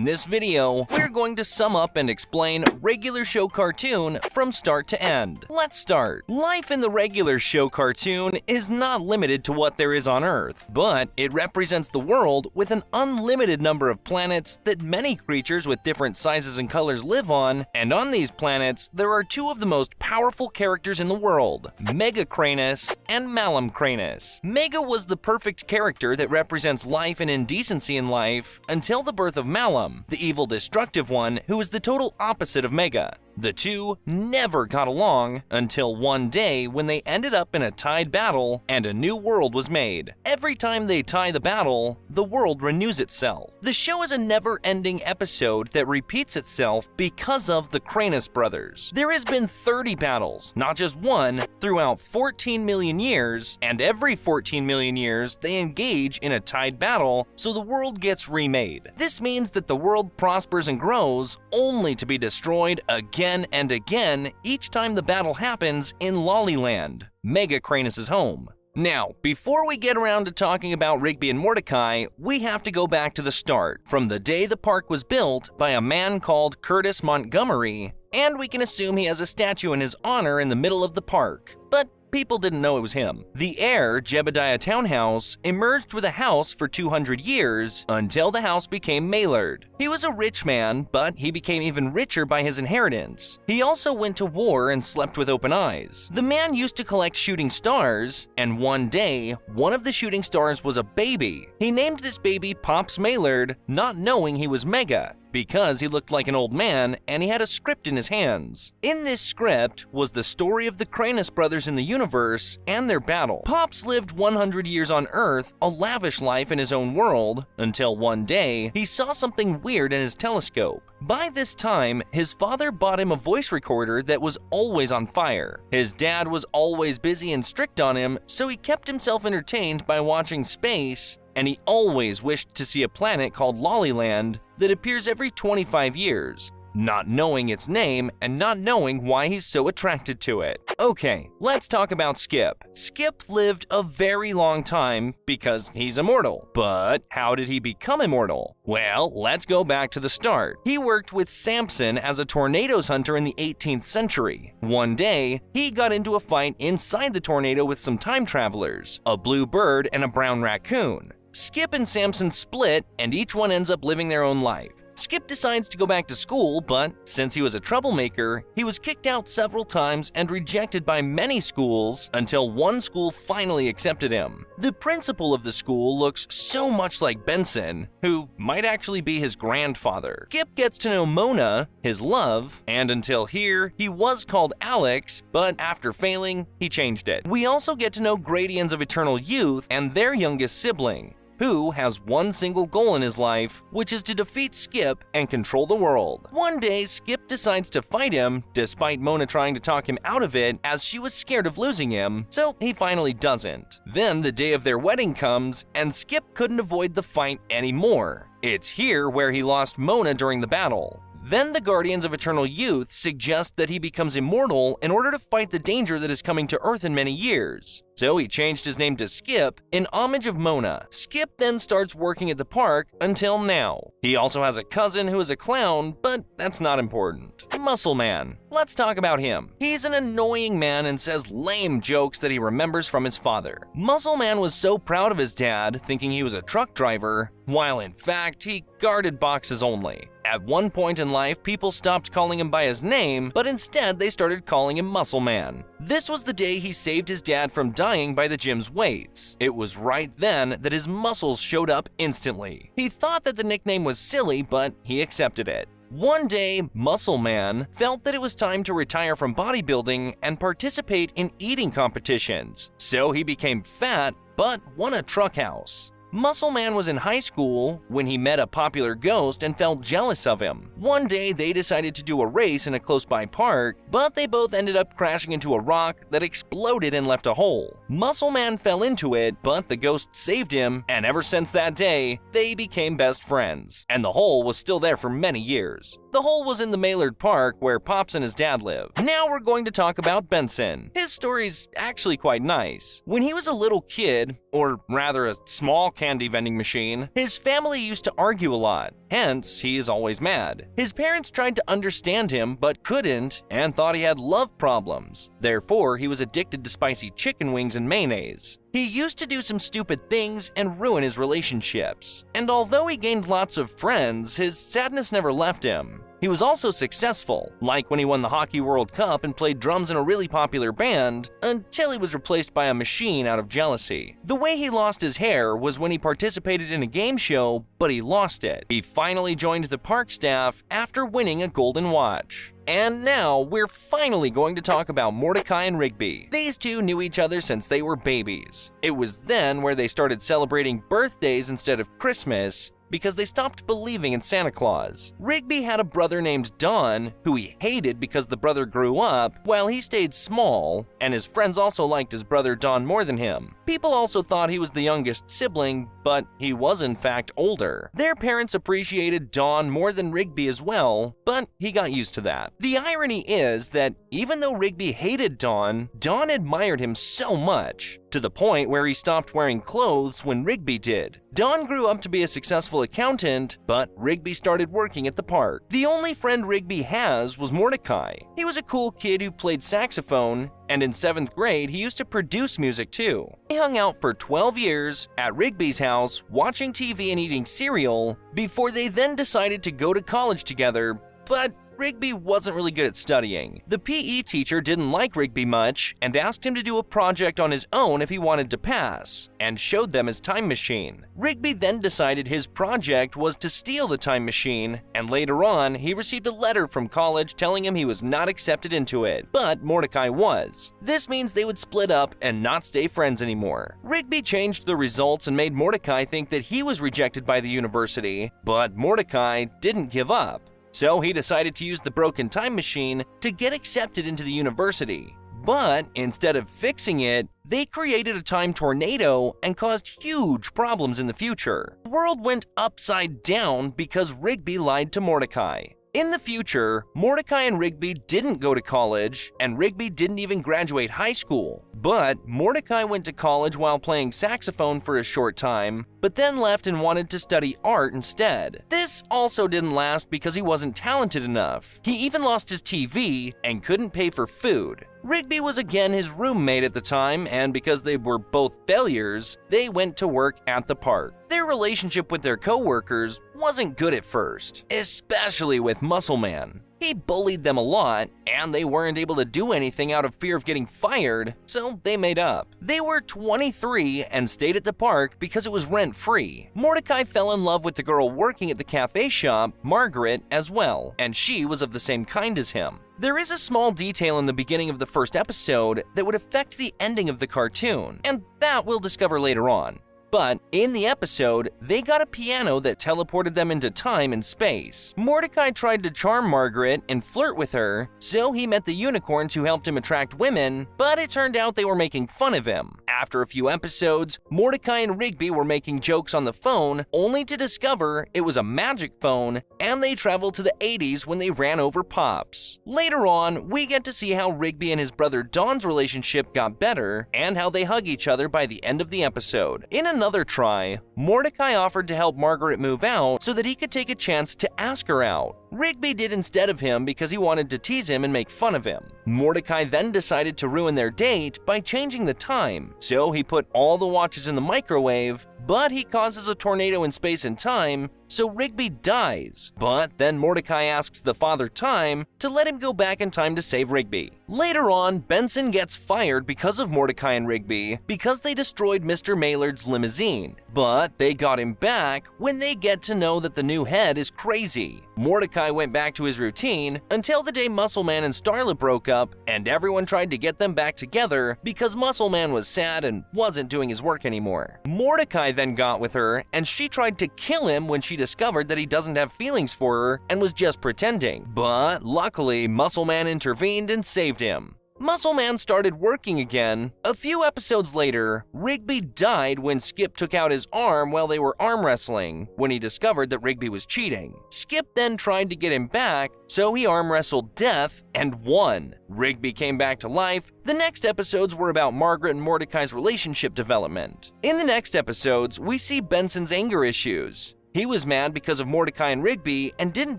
In this video, we're going to sum up and explain regular show cartoon from start to end. Let's start. Life in the regular show cartoon is not limited to what there is on Earth, but it represents the world with an unlimited number of planets that many creatures with different sizes and colors live on, and on these planets, there are two of the most powerful characters in the world, Megacranus and Malumcranus. Mega was the perfect character that represents life and indecency in life until the birth of Malum, the evil destructive one who is the total opposite of Mega. The two never got along until one day when they ended up in a tied battle and a new world was made. Every time they tie the battle, the world renews itself. The show is a never-ending episode that repeats itself because of the Cranus brothers. There has been 30 battles, not just one, throughout 14 million years, and every 14 million years they engage in a tied battle, so the world gets remade. This means that the world prospers and grows, only to be destroyed again and again each time the battle happens in Lollyland, Megacranus' home. Now, before we get around to talking about Rigby and Mordecai, we have to go back to the start, from the day the park was built by a man called Curtis Montgomery, and we can assume he has a statue in his honor in the middle of the park. But people didn't know it was him. The heir, Jebediah Townhouse, emerged with a house for 200 years until the house became Maylard. He was a rich man, but he became even richer by his inheritance. He also went to war and slept with open eyes. The man used to collect shooting stars, and one day, one of the shooting stars was a baby. He named this baby Pops Maylard, not knowing he was Mega, because he looked like an old man and he had a script in his hands. In this script was the story of the Cranus brothers in the universe and their battle. Pops lived 100 years on Earth, a lavish life in his own world, until one day he saw something weird in his telescope. By this time, his father bought him a voice recorder that was always on fire. His dad was always busy and strict on him, so he kept himself entertained by watching space, and he always wished to see a planet called Lollyland that appears every 25 years, not knowing its name and not knowing why he's so attracted to it. Okay, let's talk about Skip. Skip lived a very long time because he's immortal. But how did he become immortal? Well, let's go back to the start. He worked with Samson as a tornadoes hunter in the 18th century. One day, he got into a fight inside the tornado with some time travelers, a blue bird and a brown raccoon. Skip and Samson split, and each one ends up living their own life. Skip decides to go back to school, but since he was a troublemaker, he was kicked out several times and rejected by many schools until one school finally accepted him. The principal of the school looks so much like Benson, who might actually be his grandfather. Skip gets to know Mona, his love, and until here, he was called Alex, but after failing, he changed it. We also get to know Gradients of Eternal Youth and their youngest sibling, who has one single goal in his life, which is to defeat Skip and control the world. One day, Skip decides to fight him, despite Mona trying to talk him out of it as she was scared of losing him, so he finally doesn't. Then the day of their wedding comes, and Skip couldn't avoid the fight anymore. It's here where he lost Mona during the battle. Then the Guardians of Eternal Youth suggest that he becomes immortal in order to fight the danger that is coming to Earth in many years. So he changed his name to Skip in homage of Mona. Skip then starts working at the park until now. He also has a cousin who is a clown, but that's not important. Muscle Man. Let's talk about him. He's an annoying man and says lame jokes that he remembers from his father. Muscle Man was so proud of his dad, thinking he was a truck driver, while in fact he guarded boxes only. At one point in life, people stopped calling him by his name, but instead they started calling him Muscle Man. This was the day he saved his dad from dying by the gym's weights. It was right then that his muscles showed up instantly. He thought that the nickname was silly, but he accepted it. One day, Muscle Man felt that it was time to retire from bodybuilding and participate in eating competitions. So he became fat, but won a truck house. Muscle Man was in high school when he met a popular ghost and felt jealous of him. One day, they decided to do a race in a close-by park, but they both ended up crashing into a rock that exploded and left a hole. Muscle Man fell into it, but the ghost saved him, and ever since that day, they became best friends. And the hole was still there for many years. The hole was in the Maylard Park where Pops and his dad live. Now we're going to talk about Benson. His story's actually quite nice. When he was a little kid, or rather a small candy vending machine, his family used to argue a lot. Hence, he is always mad. His parents tried to understand him but couldn't and thought he had love problems. Therefore, he was addicted to spicy chicken wings and mayonnaise. He used to do some stupid things and ruin his relationships. And although he gained lots of friends, his sadness never left him. He was also successful, like when he won the Hockey World Cup and played drums in a really popular band, until he was replaced by a machine out of jealousy. The way he lost his hair was when he participated in a game show, but he lost it. He finally joined the park staff after winning a golden watch. And now, we're finally going to talk about Mordecai and Rigby. These two knew each other since they were babies. It was then where they started celebrating birthdays instead of Christmas, because they stopped believing in Santa Claus. Rigby had a brother named Don, who he hated because the brother grew up while he stayed small, and his friends also liked his brother Don more than him. People also thought he was the youngest sibling, but he was in fact older. Their parents appreciated Don more than Rigby as well, but he got used to that. The irony is that even though Rigby hated Don, Don admired him so much, to the point where he stopped wearing clothes when Rigby did. Don grew up to be a successful accountant, but Rigby started working at the park. The only friend Rigby has was Mordecai. He was a cool kid who played saxophone, and in 7th grade, he used to produce music too. They hung out for 12 years at Rigby's house, watching TV and eating cereal, before they then decided to go to college together, but Rigby wasn't really good at studying. The PE teacher didn't like Rigby much and asked him to do a project on his own if he wanted to pass, and showed them his time machine. Rigby then decided his project was to steal the time machine, and later on, he received a letter from college telling him he was not accepted into it, but Mordecai was. This means they would split up and not stay friends anymore. Rigby changed the results and made Mordecai think that he was rejected by the university, but Mordecai didn't give up. So he decided to use the broken time machine to get accepted into the university. But instead of fixing it, they created a time tornado and caused huge problems in the future. The world went upside down because Rigby lied to Mordecai. In the future, Mordecai and Rigby didn't go to college, and Rigby didn't even graduate high school. But Mordecai went to college while playing saxophone for a short time, but then left and wanted to study art instead. This also didn't last because he wasn't talented enough. He even lost his TV and couldn't pay for food. Rigby was again his roommate at the time, and because they were both failures, they went to work at the park. Their relationship with their co-workers wasn't good at first, especially with Muscle Man. He bullied them a lot, and they weren't able to do anything out of fear of getting fired, so they made up. They were 23 and stayed at the park because it was rent-free. Mordecai fell in love with the girl working at the cafe shop, Margaret, as well, and she was of the same kind as him. There is a small detail in the beginning of the first episode that would affect the ending of the cartoon, and that we'll discover later on. But in the episode, they got a piano that teleported them into time and space. Mordecai tried to charm Margaret and flirt with her, so he met the unicorns who helped him attract women, but it turned out they were making fun of him. After a few episodes, Mordecai and Rigby were making jokes on the phone, only to discover it was a magic phone, and they traveled to the 80s when they ran over Pops. Later on, we get to see how Rigby and his brother Don's relationship got better, and how they hug each other by the end of the episode. In another try, Mordecai offered to help Margaret move out so that he could take a chance to ask her out. Rigby did instead of him because he wanted to tease him and make fun of him. Mordecai then decided to ruin their date by changing the time, so he put all the watches in the microwave, but he causes a tornado in space and time, so Rigby dies. But then Mordecai asks the Father Time to let him go back in time to save Rigby. Later on, Benson gets fired because of Mordecai and Rigby because they destroyed Mr. Maylard's limousine. But But they got him back when they get to know that the new head is crazy. Mordecai went back to his routine until the day Muscle Man and Starla broke up and everyone tried to get them back together because Muscle Man was sad and wasn't doing his work anymore. Mordecai then got with her and she tried to kill him when she discovered that he doesn't have feelings for her and was just pretending. But luckily, Muscle Man intervened and saved him. Muscle Man started working again. A few episodes later, Rigby died when Skip took out his arm while they were arm wrestling when he discovered that Rigby was cheating. Skip then tried to get him back, so he arm wrestled Death and won. Rigby came back to life. The next episodes were about Margaret and Mordecai's relationship development. In the next episodes, we see Benson's anger issues. He was mad because of Mordecai and Rigby and didn't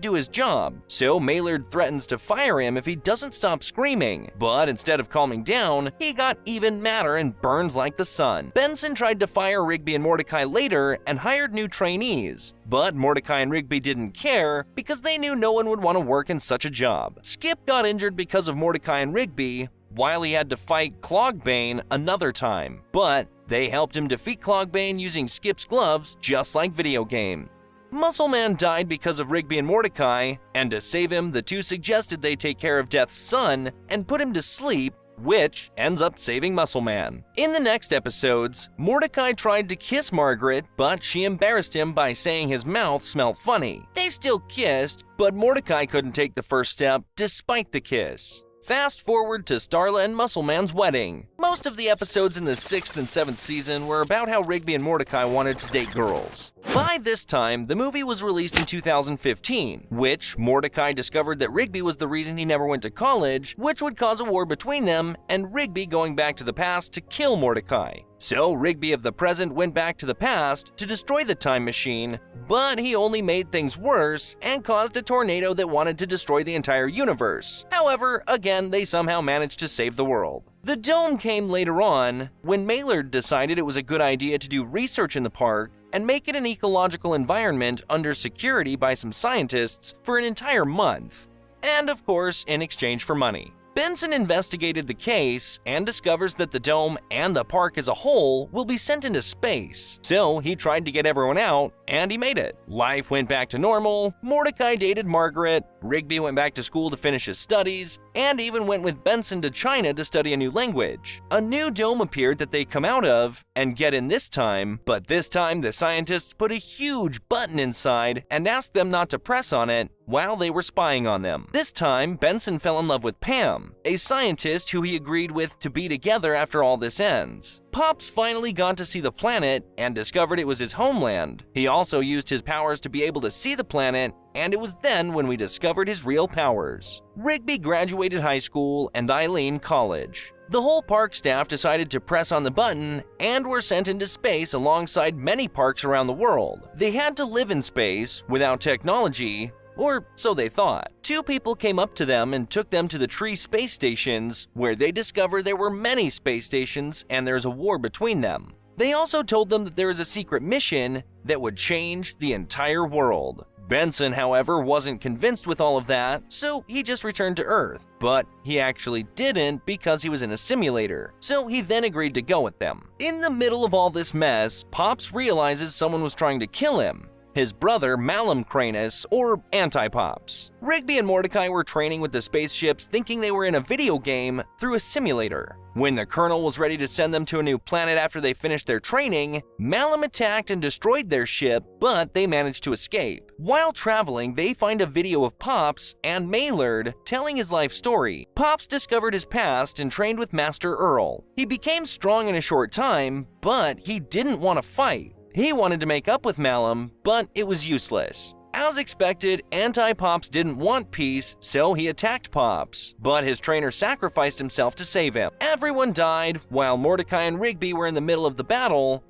do his job, so Maillard threatens to fire him if he doesn't stop screaming. But instead of calming down, he got even madder and burned like the sun. Benson tried to fire Rigby and Mordecai later and hired new trainees. But Mordecai and Rigby didn't care because they knew no one would want to work in such a job. Skip got injured because of Mordecai and Rigby, while he had to fight Clogbane another time. But they helped him defeat Clogbane using Skip's gloves, just like video game. Muscle Man died because of Rigby and Mordecai, and to save him, the two suggested they take care of Death's son and put him to sleep, which ends up saving Muscle Man. In the next episodes, Mordecai tried to kiss Margaret, but she embarrassed him by saying his mouth smelled funny. They still kissed, but Mordecai couldn't take the first step despite the kiss. Fast forward to Starla and Muscle Man's wedding. Most of the episodes in the 6th and 7th season were about how Rigby and Mordecai wanted to date girls. By this time, the movie was released in 2015, which Mordecai discovered that Rigby was the reason he never went to college, which would cause a war between them, and Rigby going back to the past to kill Mordecai. So Rigby of the present went back to the past to destroy the time machine, but he only made things worse and caused a tornado that wanted to destroy the entire universe. However, again, they somehow managed to save the world. The dome came later on when Maillard decided it was a good idea to do research in the park and make it an ecological environment under security by some scientists for an entire month. And of course, in exchange for money. Benson investigated the case and discovers that the dome and the park as a whole will be sent into space. So he tried to get everyone out, and he made it. Life went back to normal, Mordecai dated Margaret, Rigby went back to school to finish his studies, and even went with Benson to China to study a new language. A new dome appeared that they come out of and get in this time, but this time the scientists put a huge button inside and asked them not to press on it while they were spying on them. This time, Benson fell in love with Pam, a scientist who he agreed with to be together after all this ends. Pops finally got to see the planet and discovered it was his homeland. He also used his powers to be able to see the planet, and it was then when we discovered his real powers. Rigby graduated high school and Eileen college. The whole park staff decided to press on the button and were sent into space alongside many parks around the world. They had to live in space without technology, or so they thought. Two people came up to them and took them to the Tree space stations, where they discovered there were many space stations and there's a war between them. They also told them that there is a secret mission that would change the entire world. Benson, however, wasn't convinced with all of that, so he just returned to Earth. But he actually didn't because he was in a simulator, so he then agreed to go with them. In the middle of all this mess, Pops realizes someone was trying to kill him. His brother, Malum Cranus, or Anti-Pops. Rigby and Mordecai were training with the spaceships thinking they were in a video game through a simulator. When the Colonel was ready to send them to a new planet after they finished their training, Malum attacked and destroyed their ship, but they managed to escape. While traveling, they find a video of Pops and Maillard telling his life story. Pops discovered his past and trained with Master Earl. He became strong in a short time, but he didn't want to fight. He wanted to make up with Malum, but it was useless. As expected, Anti-Pops didn't want peace, so he attacked Pops, but his trainer sacrificed himself to save him. Everyone died, while Mordecai and Rigby were in the middle of the battle.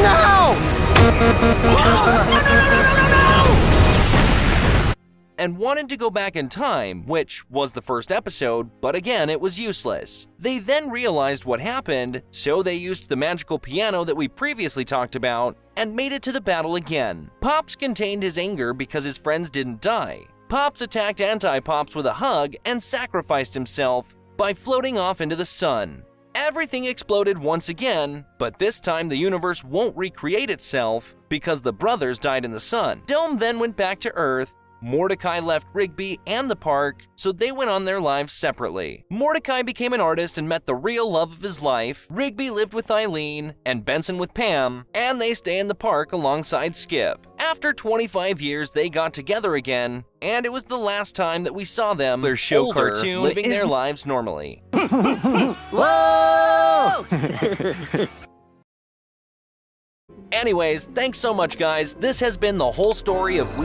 No! And wanted to go back in time, which was the first episode, but again, it was useless. They then realized what happened, so they used the magical piano that we previously talked about and made it to the battle again. Pops contained his anger because his friends didn't die. Pops attacked Anti-Pops with a hug and sacrificed himself by floating off into the sun. everything exploded once again, but this time the universe won't recreate itself because the brothers died in the sun. Dome then went back to Earth. Mordecai left Rigby and the park, so they went on their lives separately. Mordecai became an artist and met the real love of his life. Rigby lived with Eileen, and Benson with Pam, and they stay in the park alongside Skip. After 25 years, they got together again, and it was the last time that we saw them, their show Older, cartoon, living their lives normally. Whoa! Anyways, thanks so much, guys. This has been the whole story of